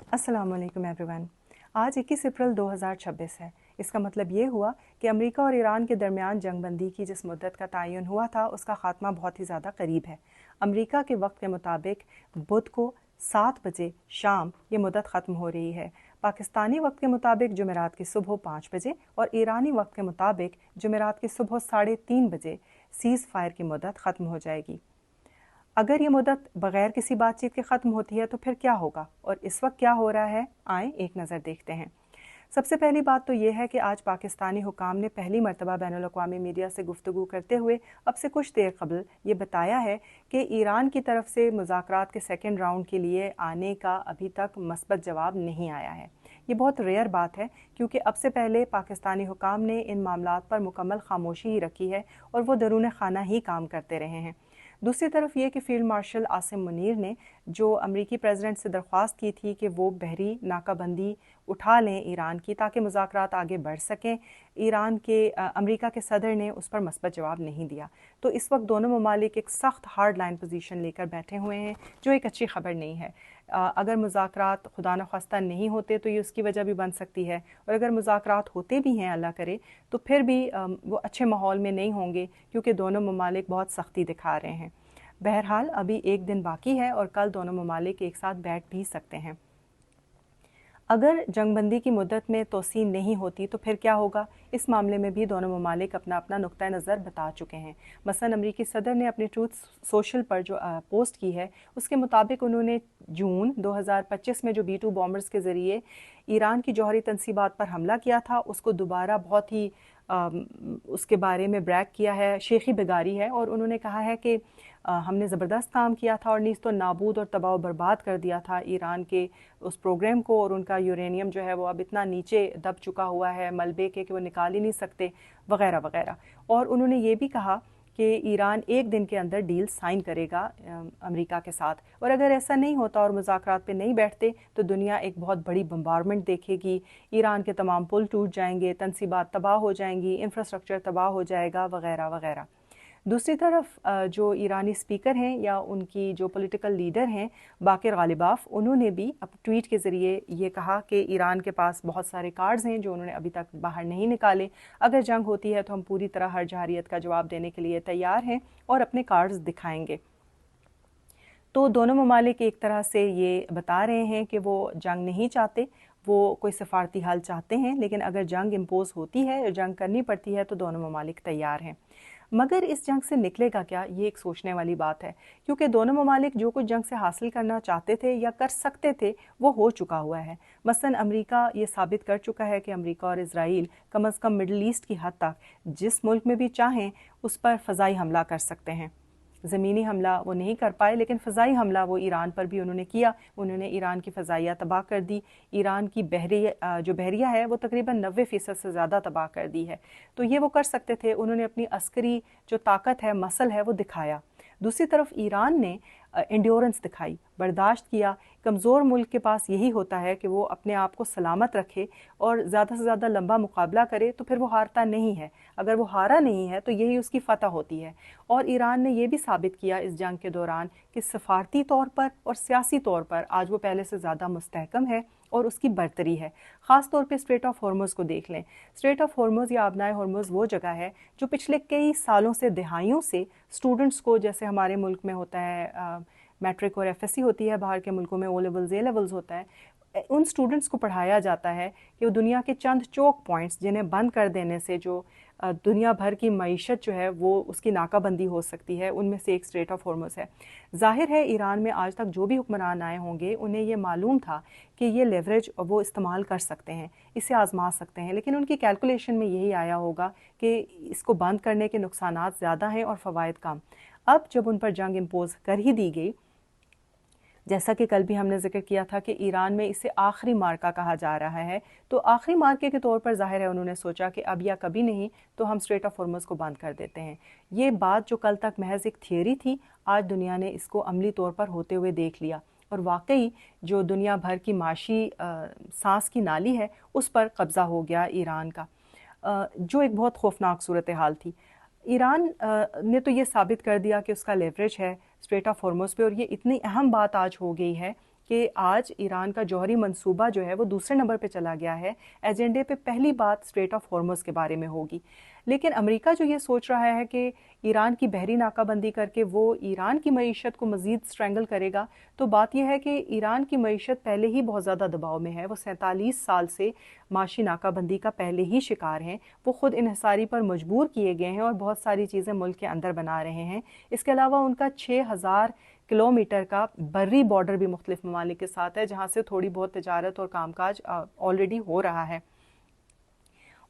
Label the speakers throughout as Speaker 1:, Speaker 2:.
Speaker 1: अस्सलाम वालेकुम एवरीवन। आज 21 अप्रैल 2026 है। इसका मतलब ये हुआ कि अमेरिका और ईरान के दरमियान जंग बंदी की जिस मुद्दत का तयन हुआ था उसका ख़ात्मा बहुत ही ज़्यादा करीब है। अमेरिका के वक्त के मुताबिक बुध को 7 बजे शाम ये मुद्दत ख़त्म हो रही है। पाकिस्तानी वक्त के मुताबिक जुमेरात की सुबह 5 बजे और ईरानी वक्त के मुताबिक जुमेरात की सुबह 3:30 बजे सीज़ फायर की मुद्दत ख़त्म हो जाएगी। अगर ये मुद्दत बग़ैर किसी बातचीत के ख़त्म होती है तो फिर क्या होगा और इस वक्त क्या हो रहा है, आएँ एक नज़र देखते हैं। सबसे पहली बात तो ये है कि आज पाकिस्तानी हुकाम ने पहली मरतबा बैनुल अक़वामी मीडिया से गुफ्तगू करते हुए अब से कुछ देर कबल ये बताया है कि ईरान की तरफ से मुज़ाकरात के सेकेंड राउंड के लिए आने का अभी तक मस्बत जवाब नहीं आया है। ये बहुत रेयर बात है क्योंकि अब से पहले पाकिस्तानी हुकाम ने इन मामलात पर मुकम्मल खामोशी ही रखी है और वो दरून खाना ही काम करते रहे हैं। दूसरी तरफ ये कि फ़ील्ड मार्शल आसिम मुनीर ने जो अमरीकी प्रेसिडेंट से दरख्वास्त की थी कि वो बहरी नाकाबंदी उठा लें ईरान की ताकि मुज़ाकरात आगे बढ़ सकें, अमरीका के सदर ने उस पर मस्बत जवाब नहीं दिया। तो इस वक्त दोनों ममालिक एक सख्त हार्ड लाइन पोजीशन लेकर बैठे हुए हैं, जो एक अच्छी खबर नहीं है। अगर मुज़ाकरात खुदा न ख्वास्ता नहीं होते तो ये उसकी वजह भी बन सकती है, और अगर मुज़ाकरात होते भी हैं अल्लाह करे तो फिर भी वो अच्छे माहौल में नहीं होंगे क्योंकि दोनों ममालिक बहुत सख्ती दिखा रहे हैं। बहरहाल अभी एक दिन बाकी है और कल दोनों ममालिक एक साथ बैठ भी सकते हैं। अगर जंगबंदी की मुद्दत में तोसी नहीं होती तो फिर क्या होगा, इस मामले में भी दोनों ममालिक अपना अपना नुक्ता नज़र बता चुके हैं। मसलन अमरीकी सदर ने अपने ट्रूथ सोशल पर जो पोस्ट की है उसके मुताबिक उन्होंने जून 2025 में जो B-2 बॉम्बर्स के ज़रिए ईरान की जौहरी तनसीबात पर हमला किया था उसको दोबारा बहुत ही उसके बारे में ब्रैग किया है, शेखी बिगारी है, और उन्होंने कहा है कि हमने ज़बरदस्त काम किया था और नीज़ तो नाबूद और तबाह बर्बाद कर दिया था ईरान के उस प्रोग्राम को, और उनका यूरेनियम जो है वो अब इतना नीचे दब चुका हुआ है मलबे के कि वो निकाल ही नहीं सकते, वगैरह वगैरह। और उन्होंने ये भी कहा कि ईरान एक दिन के अंदर डील साइन करेगा अमेरिका के साथ, और अगर ऐसा नहीं होता और मुज़ाकरात पे नहीं बैठते तो दुनिया एक बहुत बड़ी बम्बारमेंट देखेगी, ईरान के तमाम पुल टूट जाएंगे, तनसीबात तबाह हो जाएंगी, इंफ्रास्ट्रक्चर तबाह हो जाएगा, वगैरह वगैरह। दूसरी तरफ जो ईरानी स्पीकर हैं या उनकी जो पॉलिटिकल लीडर हैं बाकिर गालिबाफ, उन्होंने भी अब ट्वीट के ज़रिए ये कहा कि ईरान के पास बहुत सारे कार्ड्स हैं जो उन्होंने अभी तक बाहर नहीं निकाले। अगर जंग होती है तो हम पूरी तरह हर जहारियत का जवाब देने के लिए तैयार हैं और अपने कार्ड्स दिखाएंगे। तो दोनों ममालिक एक तरह से ये बता रहे हैं कि वो जंग नहीं चाहते, वो कोई सफारती हल चाहते हैं, लेकिन अगर जंग इम्पोज होती है और जंग करनी पड़ती है तो दोनों ममालिक तैयार हैं। मगर इस जंग से निकलेगा क्या, ये एक सोचने वाली बात है, क्योंकि दोनों ममालिक जो कुछ जंग से हासिल करना चाहते थे या कर सकते थे वो हो चुका हुआ है। मसलन अमेरिका ये साबित कर चुका है कि अमेरिका और इजराइल कम अज़ कम मिडल ईस्ट की हद तक जिस मुल्क में भी चाहें उस पर फ़ज़ाई हमला कर सकते हैं। ज़मीनी हमला वो नहीं कर पाए, लेकिन फ़ज़ाई हमला वो ईरान पर भी उन्होंने किया। उन्होंने ईरान की फ़ज़ाइया तबाह कर दी, ईरान की जो बहरिया है वो तकरीबन 90% से ज़्यादा तबाह कर दी है। तो ये वो कर सकते थे, उन्होंने अपनी अस्करी जो ताकत है, मसल है, वो दिखाया। दूसरी तरफ ईरान ने एंड्योरेंस दिखाई, बर्दाश्त किया। कमज़ोर मुल्क के पास यही होता है कि वो अपने आप को सलामत रखे और ज़्यादा से ज़्यादा लंबा मुकाबला करे, तो फिर वो हारता नहीं है। अगर वो हारा नहीं है तो यही उसकी फ़तह होती है। और ईरान ने ये भी साबित किया इस जंग के दौरान कि सफारती तौर पर और सियासी तौर पर आज वो पहले से ज़्यादा मुस्तहकम है और उसकी बरतरी है। ख़ास तौर पे स्ट्रेट ऑफ हॉर्मुज़ को देख लें। स्ट्रेट ऑफ हॉर्मुज़ या आबनाए हॉर्मुज़ वो जगह है जो पिछले कई सालों से, दहाइयों से स्टूडेंट्स को, जैसे हमारे मुल्क में होता है मैट्रिक और एफएससी होती है, बाहर के मुल्कों में ओ लेवल्स, ए लेवल्स होता है, उन स्टूडेंट्स को पढ़ाया जाता है कि वो दुनिया के चंद चोक पॉइंट्स जिन्हें बंद कर देने से जो दुनिया भर की मईशत जो है वो उसकी नाकाबंदी हो सकती है, उनमें से एक स्ट्रेट ऑफ हॉर्मुज़ है। ज़ाहिर है ईरान में आज तक जो भी हुक्मरान आए होंगे उन्हें ये मालूम था कि ये लेवरेज वो इस्तेमाल कर सकते हैं, इसे आजमा सकते हैं, लेकिन उनकी कैलकुलेशन में यही आया होगा कि इसको बंद करने के नुकसानात ज़्यादा हैं और फ़वाइद कम। अब जब उन पर जंग इम्पोज कर ही दी गई, जैसा कि कल भी हमने जिक्र किया था कि ईरान में इसे आखिरी मार्का कहा जा रहा है, तो आखिरी मार्के के तौर पर ज़ाहिर है उन्होंने सोचा कि अब या कभी नहीं तो हम स्ट्रेट ऑफ हॉर्मुज़ को बंद कर देते हैं। ये बात जो कल तक महज एक थियरी थी, आज दुनिया ने इसको अमली तौर पर होते हुए देख लिया, और वाकई जो दुनिया भर की माशी सांस की नाली है उस पर कब्ज़ा हो गया ईरान का, जो एक बहुत खौफनाक सूरत हाल थी। ईरान ने तो ये साबित कर दिया कि उसका लेवरेज है स्ट्रेट ऑफ हॉर्मुज़ पे, और ये इतनी अहम बात आज हो गई है کہ آج ایران کا جوہری منصوبہ جو ہے وہ دوسرے نمبر پہ چلا گیا ہے، ایجنڈے پہ پہلی بات اسٹریٹ آف ہارمز کے بارے میں ہوگی۔ لیکن امریکہ جو یہ سوچ رہا ہے کہ ایران کی بحری ناکہ بندی کر کے وہ ایران کی معیشت کو مزید اسٹرینگل کرے گا، تو بات یہ ہے کہ ایران کی معیشت پہلے ہی بہت زیادہ دباؤ میں ہے، وہ 47 سال سے معاشی ناکہ بندی کا پہلے ہی شکار ہیں، وہ خود انحصاری پر مجبور کیے گئے ہیں اور بہت ساری چیزیں ملک کے اندر بنا رہے ہیں۔ اس کے علاوہ ان کا 6000 کلومیٹر کا بری بارڈر بھی مختلف ممالک کے ساتھ ہے، جہاں سے تھوڑی بہت تجارت اور کام کاج آلریڈی ہو رہا ہے۔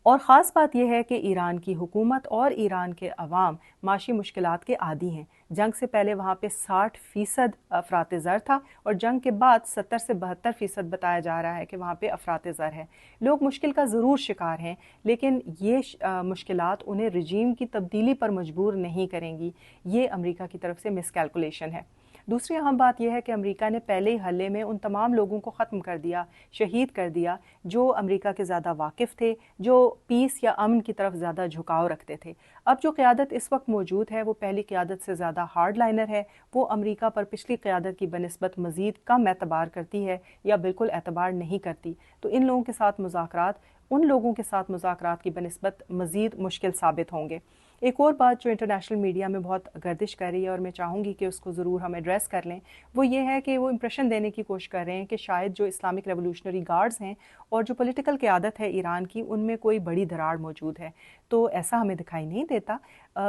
Speaker 1: اور خاص بات یہ ہے کہ ایران کی حکومت اور ایران کے عوام معاشی مشکلات کے عادی ہیں۔ جنگ سے پہلے وہاں پہ 60% افراط زر تھا اور جنگ کے بعد 70 سے 72% بتایا جا رہا ہے کہ وہاں پہ افراط زر ہے۔ لوگ مشکل کا ضرور شکار ہیں، لیکن یہ مشکلات انہیں رجیم کی تبدیلی پر مجبور نہیں کریں گی۔ یہ امریکہ کی طرف سے مس کیلکولیشن ہے۔ دوسری اہم بات یہ ہے کہ امریکہ نے پہلے ہی حملے میں ان تمام لوگوں کو ختم کر دیا، شہید کر دیا جو امریکہ کے زیادہ واقف تھے، جو پیس یا امن کی طرف زیادہ جھکاؤ رکھتے تھے۔ اب جو قیادت اس وقت موجود ہے وہ پہلی قیادت سے زیادہ ہارڈ لائنر ہے، وہ امریکہ پر پچھلی قیادت کی بنسبت مزید کم اعتبار کرتی ہے یا بالکل اعتبار نہیں کرتی۔ تو ان لوگوں کے ساتھ مذاکرات ان لوگوں کے ساتھ مذاکرات کی بنسبت مزید مشکل ثابت ہوں گے۔ ایک اور بات جو انٹرنیشنل میڈیا میں بہت گردش کر رہی ہے اور میں چاہوں گی کہ اس کو ضرور ہم ایڈریس کر لیں، وہ یہ ہے کہ وہ امپریشن دینے کی کوشش کر رہے ہیں کہ شاید جو اسلامک ریولوشنری گارڈز ہیں اور جو پولیٹیکل قیادت ہے ایران کی، ان میں کوئی بڑی دراڑ موجود ہے۔ تو ایسا ہمیں دکھائی نہیں دیتا۔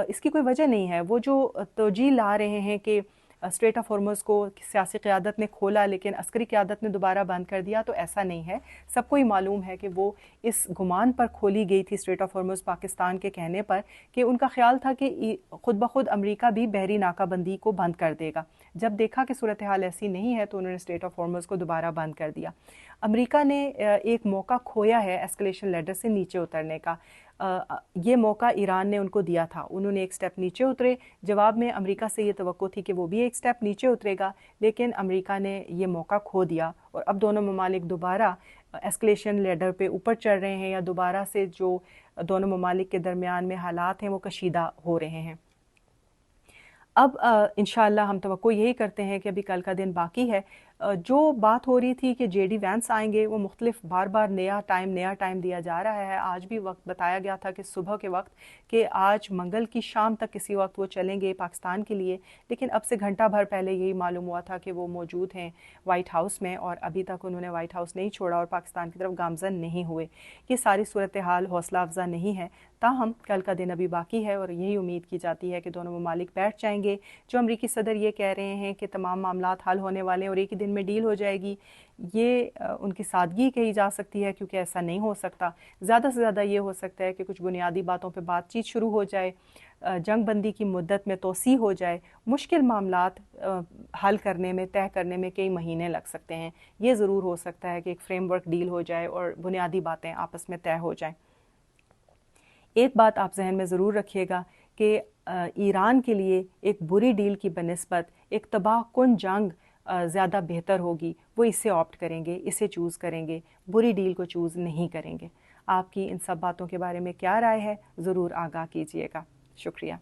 Speaker 1: اس کی کوئی وجہ نہیں ہے۔ وہ جو توجیہ لا رہے ہیں کہ اسٹریٹ آف ہارمز کو سیاسی قیادت نے کھولا لیکن عسکری قیادت نے دوبارہ بند کر دیا، تو ایسا نہیں ہے۔ سب کو ہی معلوم ہے کہ وہ اس گمان پر کھولی گئی تھی اسٹریٹ آف ہارمز پاکستان کے کہنے پر، کہ ان کا خیال تھا کہ خود بخود امریکہ بھی بحری ناکہ بندی کو بند کر دے گا۔ جب دیکھا کہ صورتحال ایسی نہیں ہے تو انہوں نے اسٹریٹ آف ہارمز کو دوبارہ بند کر دیا۔ امریکہ نے ایک موقع کھویا ہے ایسکلیشن لیڈر سے نیچے اترنے کا۔ یہ موقع ایران نے ان کو دیا تھا، انہوں نے ایک سٹیپ نیچے اترے، جواب میں امریکہ سے یہ توقع تھی کہ وہ بھی ایک سٹیپ نیچے اترے گا، لیکن امریکہ نے یہ موقع کھو دیا اور اب دونوں ممالک دوبارہ ایسکلیشن لیڈر پہ اوپر چڑھ رہے ہیں، یا دوبارہ سے جو دونوں ممالک کے درمیان میں حالات ہیں وہ کشیدہ ہو رہے ہیں۔ اب انشاءاللہ ہم توقع یہی کرتے ہیں کہ ابھی کل کا دن باقی ہے۔ جو بات ہو رہی تھی کہ جے ڈی وینس آئیں گے، وہ مختلف بار بار نیا ٹائم دیا جا رہا ہے۔ آج بھی وقت بتایا گیا تھا کہ صبح کے وقت، کہ آج منگل کی شام تک کسی وقت وہ چلیں گے پاکستان کے لیے، لیکن اب سے گھنٹہ بھر پہلے یہی معلوم ہوا تھا کہ وہ موجود ہیں وائٹ ہاؤس میں، اور ابھی تک انہوں نے وائٹ ہاؤس نہیں چھوڑا اور پاکستان کی طرف گامزن نہیں ہوئے۔ یہ ساری صورتحال حوصلہ افزا نہیں ہے، تاہم کل کا دن ابھی باقی ہے اور یہی امید کی جاتی ہے کہ دونوں ممالک بیٹھ جائیں گے۔ جو امریکی صدر یہ کہہ رہے ہیں کہ تمام معاملات حل ہونے والے ہیں اور ایک ہی دن میں ڈیل ہو جائے گی، یہ ان کی سادگی کہی جا سکتی ہے، کیونکہ ایسا نہیں ہو سکتا۔ زیادہ سے زیادہ یہ ہو سکتا ہے کہ کچھ بنیادی باتوں پہ بات چیت شروع ہو جائے، جنگ بندی کی مدت میں توسیع ہو جائے، مشکل معاملات حل کرنے میں، طے کرنے میں کئی مہینے لگ سکتے ہیں۔ یہ ضرور ہو سکتا ہے کہ ایک فریم ورک ڈیل ہو جائے اور بنیادی باتیں آپس میں طے ہو جائیں۔ ایک بات آپ ذہن میں ضرور رکھیے گا کہ ایران کے لیے ایک بری ڈیل کی بنسبت ایک تباہ کن جنگ زیادہ بہتر ہوگی۔ وہ اسے آپٹ کریں گے، اسے چوز کریں گے، بری ڈیل کو چوز نہیں کریں گے۔ آپ کی ان سب باتوں کے بارے میں کیا رائے ہے، ضرور آگاہ کیجیے گا۔ شکریہ۔